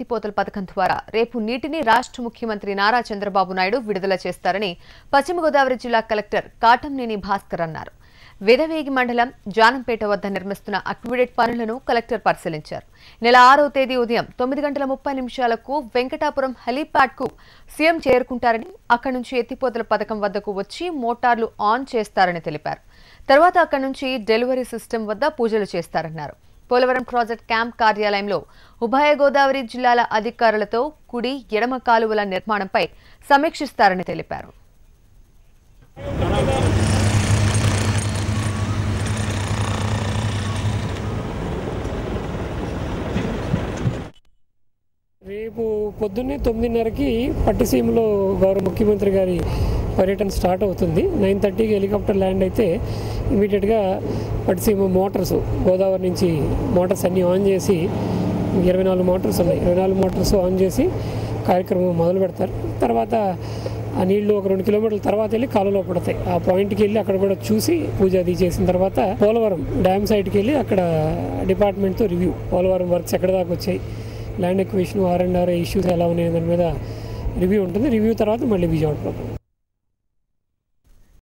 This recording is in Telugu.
ఎత్తిపోతల పథకం ద్వారా రేపు నీటిని రాష్ట్ర ముఖ్యమంత్రి నారా చంద్రబాబు నాయుడు విడుదల చేస్తారని పశ్చిమ గోదావరి జిల్లా కలెక్టర్ కాటంనేని భాస్కర్ అన్నారు. వేదవేగి మండలం జానంపేట వద్ద నిర్మిస్తున్న అక్విడేట్ పనులను కలెక్టర్ పరిశీలించారు. నెల 6వ తేదీ ఉదయం 9:30 వెంకటాపురం హెలీప్యాడ్ కు సీఎం చేరుకుంటారని, అక్కడి నుంచి ఎత్తిపోతల పథకం వద్దకు వచ్చి మోటార్లు ఆన్ చేస్తారని తెలిపారు. తర్వాత అక్కడి నుంచి డెలివరీ సిస్టమ్ వద్ద పూజలు చేస్తారన్నారు. పోలవరం ప్రాజెక్ట్ క్యాంప్ కార్యాలయంలో ఉభయ గోదావరి జిల్లాల అధికారులతో కుడి ఎడమ కాలువల నిర్మాణంపై సమీక్షిస్తారని తెలిపారు. రేపు పొద్దున్నే 9:30కి పట్టిసీమలో గౌరవ ముఖ్యమంత్రి గారి పర్యటన స్టార్ట్ అవుతుంది. 9:30కి హెలికాప్టర్ ల్యాండ్ అయితే ఇమీడియట్గా పట్టిసీమ మోటార్స్ గోదావరి నుంచి మోటార్స్ అన్నీ ఆన్ చేసి 24 మోటార్స్ ఉన్నాయి. 24 మోటార్స్ ఆన్ చేసి కార్యక్రమం మొదలు పెడతారు. తర్వాత ఆ నీళ్లు ఒక 2 కిలోమీటర్ల తర్వాత వెళ్ళి కాలువలో పడతాయి. ఆ పాయింట్కి వెళ్ళి అక్కడ కూడా చూసి పూజ అది చేసిన తర్వాత పోలవరం డ్యామ్ సైట్కి వెళ్ళి అక్కడ డిపార్ట్మెంట్తో రివ్యూ, పోలవరం వర్క్స్ ఎక్కడ దాకా వచ్చాయి, ల్యాండ్ ఎక్విజిషన్, R&R ఇష్యూస్ ఎలా ఉన్నాయి దాని మీద రివ్యూ ఉంటుంది. రివ్యూ తర్వాత మళ్ళీ విజయవాడ